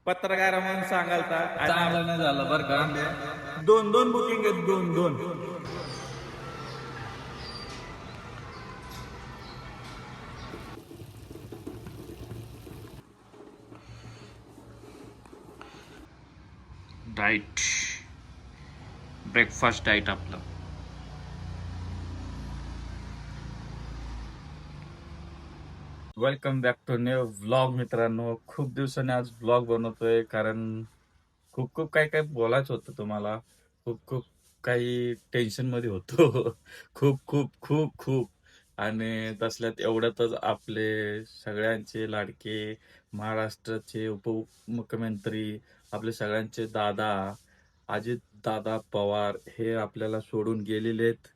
पत्रकार म्हणून सांगालता चांगलं नाही झालं बरं का. दोन दोन बुकिंग आहेत, दोन दोन. डाईट, ब्रेकफास्ट डाईट आपलं. Welcome back to new vlog मित्रांनो. खूप दिवसांनी आज व्लॉग बनवतोय कारण खूप खूप काही काही बोलायचं होतं तुम्हाला. खूप खूप काही टेन्शन मध्ये होतो. खूप खूप खूप खूप. आणि तसल्यात एवढ्यातच आपले सगळ्यांचे लाडके महाराष्ट्राचे उपमुख्यमंत्री, आपले सगळ्यांचे दादा अजित दादा पवार हे आपल्याला सोडून गेलेले आहेत.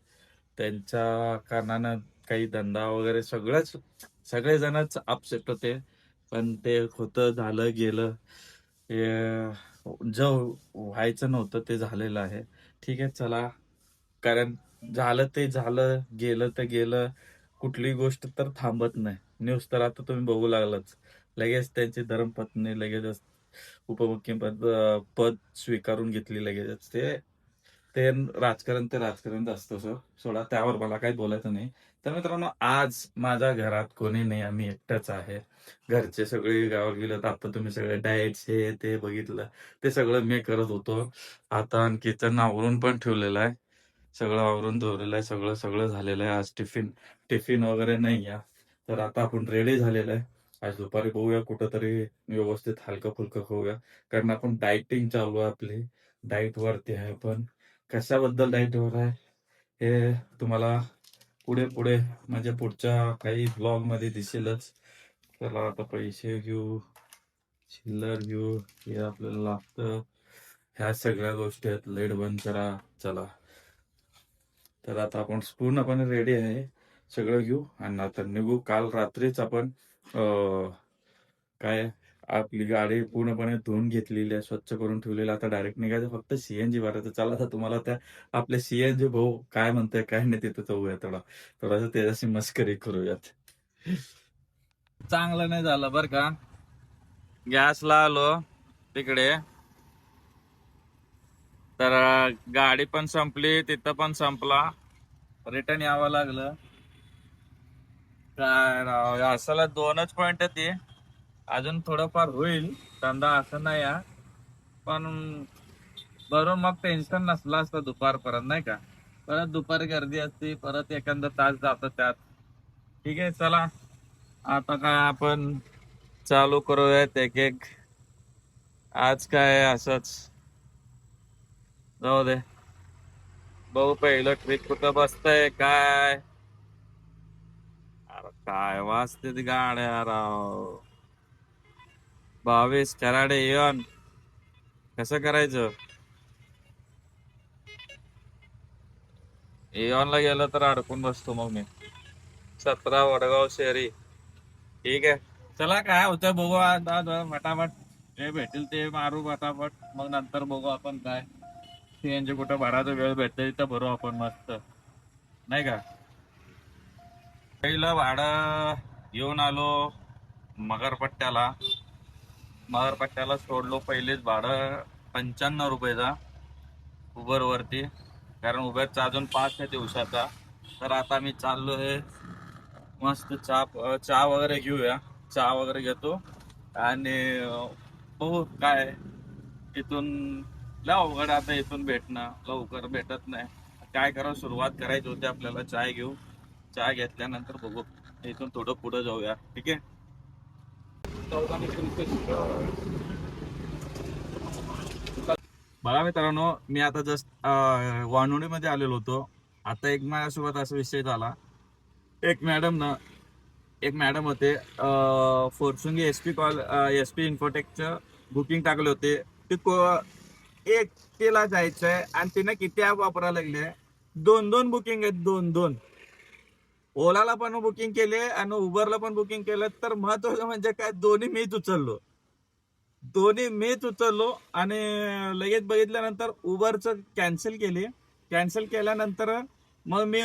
त्यांच्या कारणानं काही धंदा वगैरे सगळेजणच अपसेट होते. पण ते होतं, झालं, गेलं. जे व्हायचं नव्हतं ते झालेलं आहे. ठीक आहे, चला. कारण झालं ते झालं, गेलं ते गेलं. कुठलीही गोष्ट तर थांबत नाही. न्यूज तर आता तुम्ही बघू लागलाच. लगेच त्यांची धर्मपत्नी लगेचच पद स्वीकारून घेतली लगेचच. ते ते राजकारण ते राजकारण असतं सोडा, त्यावर मला काही बोलायचं नाही. तर मित्रांनो, आज माझ्या घरात कोणी नाही, आम्ही एकटाच आहे. घरचे सगळे गावात गेलेत. आता तुम्ही सगळे डाएट्स हे ते बघितलं, ते सगळं मी करत होतो. आता किचन आवरून पण ठेवलेलं आहे, सगळं आवरून ठेवलेलं आहे, सगळं सगळं झालेलं आहे. आज टिफिन टिफिन वगैरे नाही या. तर आता आपण रेडी झालेलं आहे. आज दुपारी बघूया कुठंतरी व्यवस्थित हलकं फुलकं खाऊया. कारण आपण डायटिंग चालू आहे आपली, डाईट वरती आहे. पण कशाबद्दल डाईटवर आहे हे तुम्हाला पुढे पुढे म्हणजे पुढच्या काही ब्लॉग मध्ये दिसेलच. चला आता पैसे घेऊ, चिल्लर घेऊ, हे आपल्याला लागतं. ह्या सगळ्या गोष्टी आहेत. लाईट बंद करा. चला, तर आता आपण पूर्णपणे रेडी आहे. सगळं घेऊ आणि आता निघू. काल रात्रीच आपण काय आपली गाडी पूर्णपणे धुवून घेतलेली आहे, स्वच्छ करून ठेवलेली. आता डायरेक्ट निघायचं, फक्त सीएनजी भरायचं. चला आता तुम्हाला त्या आपले सीएनजी भाऊ काय म्हणताय काय नाही तिथं जाऊया, थोडासा त्याच्याशी मस्करी करूयात. चांगलं नाही झालं बरं का. गॅसला आलो तिकडे, तर गाडी पण संपली, तिथं पण संपला. रिटर्न यावं लागलं. काय राव, असाला 2च पॉइंट ते. अजून थोडंफार होईल धंदा, असं नाही या. पण बरोबर मग टेन्शन नसलं असतं दुपारपर्यंत, नाही का. परत दुपारी गर्दी असते, परत एखादा तास जातो त्यात. ठीक आहे, चला आता काय आपण चालू करूयात एक एक. आज काय असंच जाऊ दे. बघू पहिलं ट्रिप कुठं बसतंय काय. अरे काय वाजते ती गाड्या राव. 22 कराडे येऊन कसं करायचं. एऑनला गेलं तर अडकून बसतो मग मी. 17 वडगाव शहरी. ठीक आहे, चला काय होतं बघू. आता फटाफट जे भेटेल ते मारू फटाफट. मग नंतर बघू आपण काय सीएनजी कुठं भरायचा वेळ भेटते तिथं भरू आपण मस्त, नाही का. पहिलं भाडं घेऊन आलो मगरपट्ट्याला. मगरपट्ट्याला सोडलो पहिलेच भाडं 95 रुपयेचा उबर वरती. कारण उबरचा अजून पास आहे दिवसाचा. तर आता मी चाललो आहे मस्त चहा वगैरे घेऊया. चहा वगैरे घेतो आणि बघू काय इथून. लय अवघड आता इथून भेटणं, लवकर भेटत नाही. काय करावं, सुरुवात करायची होती आपल्याला. चाय घेऊ, चहा घेतल्यानंतर बघू इथून थोडं पुढे जाऊया. ठीक आहे. बघा मित्रांनो, मी आता जस्ट वानोडीमध्ये आलेलो होतो. आता एक माझ्यासोबत असा विषय झाला. एक मॅडम ना एक मॅडम होते, फॉर्च्युनर एसपी इन्फोटेकचं बुकिंग टाकले होते. ते एक तिला जायचंय आणि तिने किती ऍप वापरायला लागले. दोन दोन बुकिंग आहेत, दोन दोन. ओलाला पण बुकिंग केले आणि उबरला पण बुकिंग केलं. तर महत्वाचं म्हणजे काय, दोन्ही मीच उचललो आणि लगेच बघितल्यानंतर उबरचं कॅन्सल केली. कॅन्सल केल्यानंतर मग मी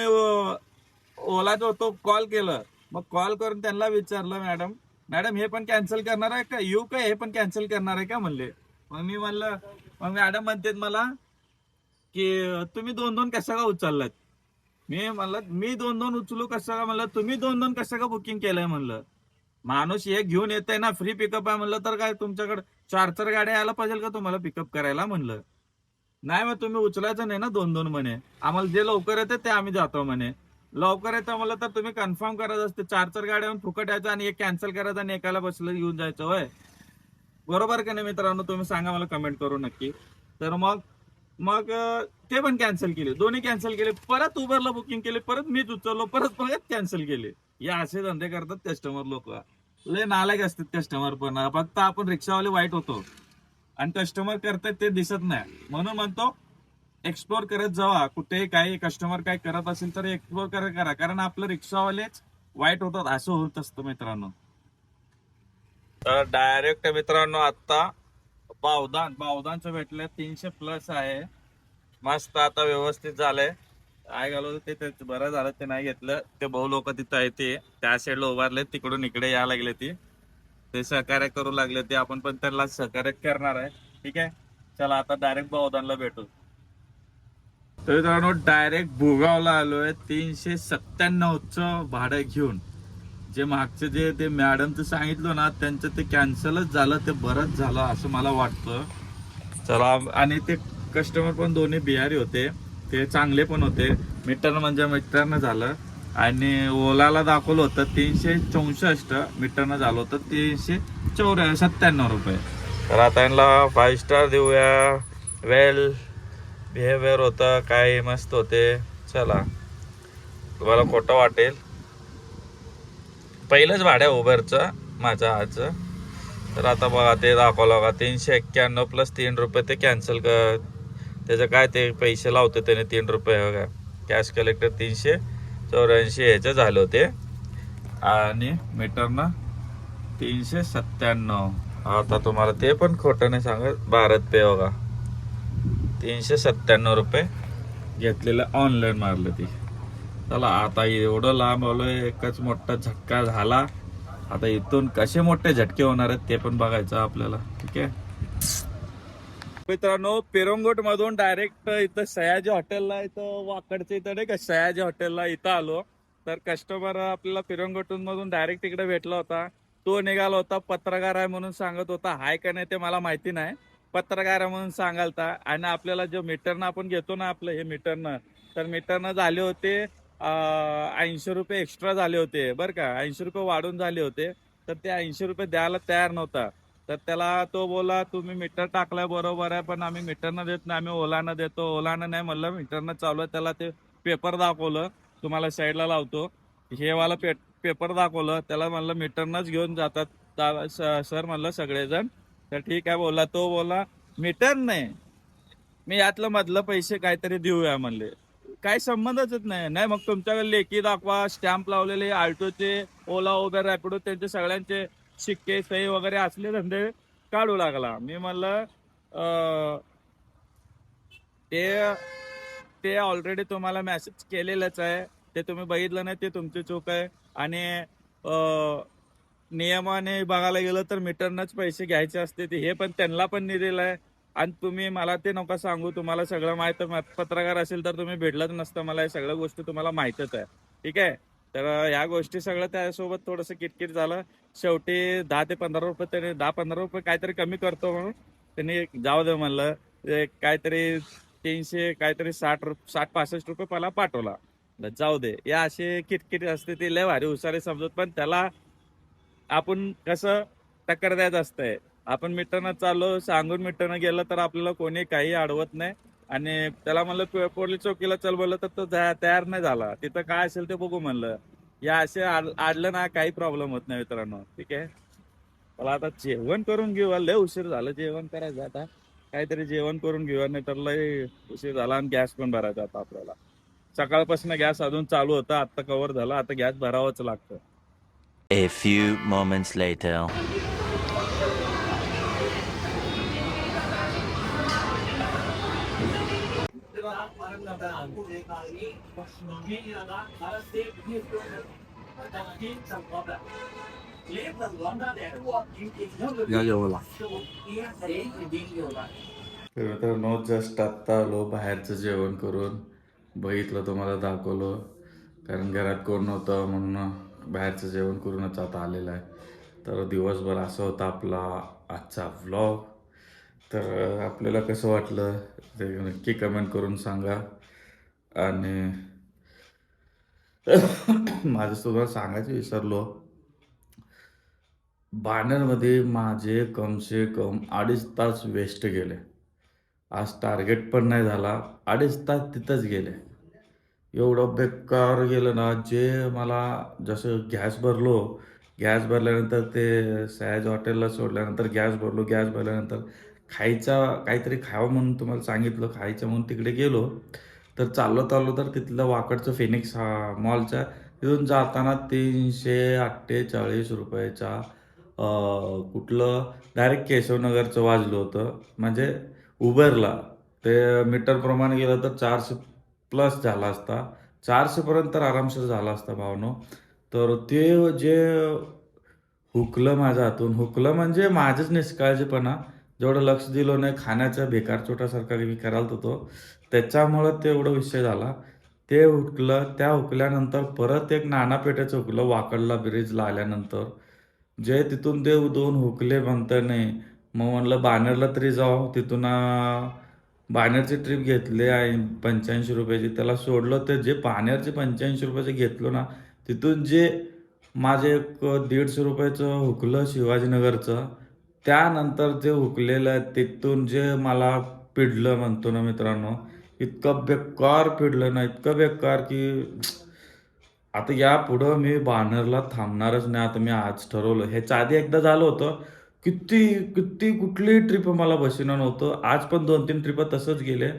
ओलाचा होतो कॉल केलं. मग कॉल करून त्यांना विचारलं, मॅडम मॅडम हे पण कॅन्सल करणार आहे का, येऊ का हे पण कॅन्सल करणार आहे का म्हणले. मग मी म्हणलं, मग मॅडम म्हणतात मला की तुम्ही 2-2 कशा का उचललात. मी म्हणलं मी 2-2 उचलू कसं का, म्हणलं तुम्ही 2-2 कसं का बुकिंग केलंय म्हणलं. माणूस एक घेऊन येते ना, फ्री पिकअप आहे म्हणलं, तर काय तुमच्याकडे 4-4 गाड्या यायला पाहिजे का तुम्हाला पिकअप करायला म्हणलं. नाही मग तुम्ही उचलायचं नाही ना 2-2 म्हणे, आम्हाला जे लवकर येते ते आम्ही जातो म्हणे. लवकर येतं म्हणलं तर तुम्ही कन्फर्म करायचं असते, 4-4 गाड्यावर फुकट यायचं आणि एक कॅन्सल करायचं आणि एकाला बसलं घेऊन जायचं होय. बरोबर का नाही मित्रांनो, तुम्ही सांगा मला कमेंट करू नक्की. तर मग मग ते पण कॅन्सल केले, दोन्ही कॅन्सल केले, परत उबरला बुकिंग केले, परत मीच उचललो, परत परत कॅन्सल केले. या असे धंदे करतात कस्टमर लोक, लय नालायक असतात कस्टमर पण. फक्त आपण रिक्षावाले वाईट होतो आणि कस्टमर करतात ते दिसत नाही. म्हणून म्हणतो एक्सप्लोर करत जावा, कुठे काही कस्टमर काय करत असेल तर एक्सप्लोर करा, कारण आपलं रिक्षावालेच वाईट होतात, असं होत असतं मित्रांनो. तर डायरेक्ट मित्रांनो आता बावदानचं भेटलं 300+ आहे. मस्त आता व्यवस्थित झालंय. काय घालवलं ते बरं झालं ते नाही घेतलं. ते भाऊ लोक तिथं आहे, ते त्या साईडला उभारले, तिकडून इकडे यायला लागले, ते सहकार्य करू लागले. ते आपण पण त्यांना सहकार्य करणार आहे. ठीक आहे, चला आता डायरेक्ट बावदानला भेटू. तर मित्रांनो डायरेक्ट भुगावला आलोय 397चं भाडं घेऊन. जे मागचं जे ते मॅडमचं सांगितलं ना, त्यांचं ते कॅन्सलच झालं, ते बरंच झालं असं मला वाटतं. चला, आणि ते कस्टमर पण दोन्ही बिहारी होते, ते चांगले पण होते. मीटरनं झालं आणि ओलाला दाखवलं होतं 364, मीटरनं झालं होतं 397 रुपये. तर आता यांना 5 स्टार देऊया. वेल बिहेवियर होतं, काय मस्त होते. चला, तुम्हाला खोटं वाटेल, पहिलंच भाड्या उबरचं माझं आज. तर आता बघा ते दाखवलं बघा 391 + 3 रुपये ते कॅन्सल कर. त्याचं काय ते पैसे लावते त्याने 3 रुपये बघा. कॅश कलेक्टर 384 ह्याचे झाले होते आणि मीटरनं 397. आता तुम्हाला ते पण खोटं नाही सांगत, भारत पे बघा 397 रुपये घेतलेलं, ऑनलाईन मारलं ती. चला आता एवढं लांब आलोय, एकच मोठा झटका झाला. आता इथून कसे मोठे झटके होणार आहेत ते पण बघायचं आपल्याला. ठीक आहे मित्रांनो, पेरंगोट मधून डायरेक्ट इथं सयाजी हॉटेलला, इथं वाकडच्या इथं नाही का सयाजी हॉटेलला इथं आलो. तर कस्टमर आपल्याला पेरंगोट मधून डायरेक्ट तिकडे भेटला होता. तो निघाला होता, पत्रकार आहे म्हणून सांगत होता, हाय का नाही ते मला माहिती नाही, पत्रकार आहे म्हणून सांगालता. आणि आपल्याला जो मीटरनं आपण घेतो ना आपलं हे मीटरनं, तर मीटरनं झाले होते 80 रुपये एक्स्ट्रा झाले होते बरं का, 80 रुपये वाढून झाले होते. तर ते 80 रुपये द्यायला तयार नव्हता. तर त्याला तो बोला तुम्ही मीटर टाकलाय बरोबर आहे, पण आम्ही मीटरनं देत नाही, आम्ही ओलानं देतो. ओलानं नाही म्हणलं, मीटरनं चालू आहे. त्याला ते पेपर दाखवलं, तुम्हाला साईडला लावतो, हे वाला पेपर दाखवलं. त्याला म्हणलं मीटरनंच घेऊन जातात सर म्हणलं सगळेजण. तर ठीक आहे बोला. तो बोला मीटर नाही, मी यातलं मधलं पैसे काहीतरी देऊया म्हणले. काय संबंधच नाही. नाही मग तुमच्याकडे लेखी दाखवा, स्टॅम्प लावलेले ऑल्टोचे, ओला उबेर रॅपिडो, त्यांचे सगळ्यांचे शिक्के सही वगैरे असले धंदे काढू लागला. मी म्हणलं ते ते ऑलरेडी तुम्हाला मेसेज केलेलंच आहे, ते तुम्ही बघितलं नाही, ते तुमची चूक आहे. आणि नियमाने बघायला गेलं तर मीटरनंच पैसे घ्यायचे असते, ते हे पण त्यांना पण निघेल आहे. आणि तुम्ही मला ते नका सांगू, तुम्हाला सगळं माहित. पत्रकार असेल तर तुम्ही भेटलाच नसतं, मला या सगळ्या गोष्टी तुम्हाला माहितच आहे. ठीक आहे, तर ह्या गोष्टी सगळं त्यासोबत थोडंसं किटकिट झालं. शेवटी 10 ते 15 रुपये त्याने, 10-15 रुपये काहीतरी कमी करतो म्हणून त्यांनी जाऊ दे म्हणलं. काहीतरी 300 काहीतरी 60-65 रुपये मला पाठवला. जाऊ दे, या असे किटकिट असते, ते लय भारी हुशारी समजत. पण त्याला आपण कसं टक्कर द्यायचं असतंय. आपण मीटरनं चाललो, सांगून मीटरनं गेलं तर आपल्याला कोणी काही अडवत नाही. आणि त्याला म्हणलं पोलीस चौकीला चल बोललं तर तो तयार नाही झाला. तिथं काय असेल ते बघू म्हणलं. या असे आडलं ना काही प्रॉब्लेम होत नाही मित्रांनो. ठीक आहे, मला आता जेवण करून घेऊ, लय उशीर झालं जेवण करायचं. आता काहीतरी जेवण करून घेऊ, नाही तर लय उशीर झाला. आणि गॅस पण भरायचा आता आपल्याला. सकाळपासून गॅस अजून चालू होता, आता कव्हर झाला, आता गॅस भरावंच लागतं. A few moments later. या जेवायला. तर मित्रांनो जस्ट आत्ता आलो बाहेरचं जेवण करून. बघितलं तुम्हाला दाखवलं, कारण घरात कोण नव्हतं म्हणून बाहेरचं जेवण करूनच आता आलेलं आहे. तर दिवसभर असा होता आपला आजचा व्लॉग. तर आपल्याला कसं वाटलं ते नक्की कमेंट करून सांगा. आणि माझं तुम्हाला सांगायचं विसरलो, बानरमध्ये माझे कमसे कम 2.5 तास वेस्ट गेले. आज टार्गेट पण नाही झाला, 2.5 तास तिथंच गेले. एवढं बेकार गेलं ना, जे मला जसं गॅस भरल्यानंतर ते सयाज हॉटेलला सोडल्यानंतर गॅस भरल्यानंतर काहीतरी खावं म्हणून तुम्हाला सांगितलं, खायचं म्हणून तिकडे गेलो. तर चाललो तर तिथलं वाकडचं फिनिक्स मॉलच्या तिथून जाताना ₹348चा कुठलं डायरेक्ट केशवनगरचं वाजलं होतं. म्हणजे उबरला ते मीटरप्रमाणे गेलं तर 400 प्लस झाला असता. 400 पर्यंत तर आरामशीर झाला असता भावनो. तर ते जे हुकलं माझ्या हातून, हुकलं म्हणजे माझंच निष्काळजीपणा. जेवढं लक्ष दिलं नाही, खाण्याच्या भिकारचोटासारखा मी करायला होतो. त्याच्यामुळं ते एवढा विषय झाला. ते हुकलं. त्या हुकल्यानंतर परत एक नानापेठेचं हुकलं वाकडला ब्रिजला आल्यानंतर. जे तिथून ते 2 हुकले म्हणता नाही. मग म्हणलं बाणेरला तरी जावं. तिथून बाणेरची ट्रिप घेतली आहे ₹85ची. त्याला सोडलं तर जे बाणेरचे ₹85 घेतलो ना, तिथून जे माझे एक ₹150चं हुकलं शिवाजीनगरचं. त्यानंतर जे हुकलेलं आहे तिथून जे मला पिडलं म्हणतो ना मित्रांनो, इतकं बेकार पिडलं ना, इतकं बेकार की आता यापुढं मी बानरला थांबणारच नाही. आता मी आज ठरवलं. ह्याच्या आधी एकदा झालं होतं. किती, किती कुठलीही ट्रिप मला बसविणार नव्हतं. आज पण 2-3 ट्रिपा तसंच गेले.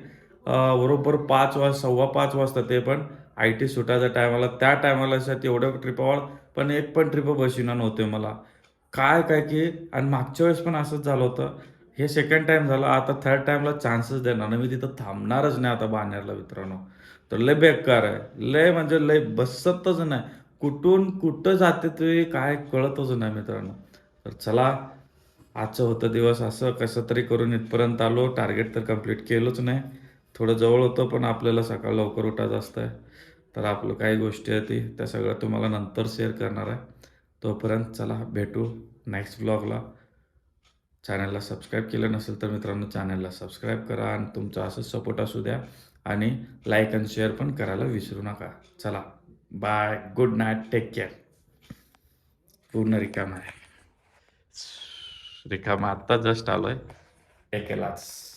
बरोबर 5:15 वाजता ते पण आय-टी सुटायच्या टायमाला. त्या टायमाला एवढ्या ट्रिपावर पण एक पण ट्रिप बसविणार नव्हते मला. काय की आणि मागच्या वेळेस पण असंच झालं होतं. हे सेकंड टाईम झालं. आता थर्ड टाईमला चान्सच देणार नाही. मी तिथं थांबणारच नाही आता बाणेरला मित्रांनो. तर लय बेकार आहे. लय म्हणजे लय बसतच नाही. कुठून कुठं जाते ते काय कळतच नाही मित्रांनो. तर चला, आजचं होतं दिवस असं कसं तरी करून इथपर्यंत आलो. टार्गेट तर कंप्लीट केलंच नाही. थोडं जवळ होतं पण आपल्याला सकाळी लवकर उठायचं असतं. तर आपलं काही गोष्टी आहेत त्या सगळ्या तुम्हाला नंतर शेअर करणार आहे. तोपर्यंत चला भेटू नेक्स्ट ब्लॉगला. चॅनलला सबस्क्राईब केलं नसेल तर मित्रांनो चॅनलला सबस्क्राईब करा आणि तुमचा असंच सपोर्ट असू द्या. आणि लाईक आणि शेअर पण करायला विसरू नका. चला bye, good night, take care. पूर्ण रिकामा आहे. रिकामा आत्ता जस्ट आलोय एकेलाच.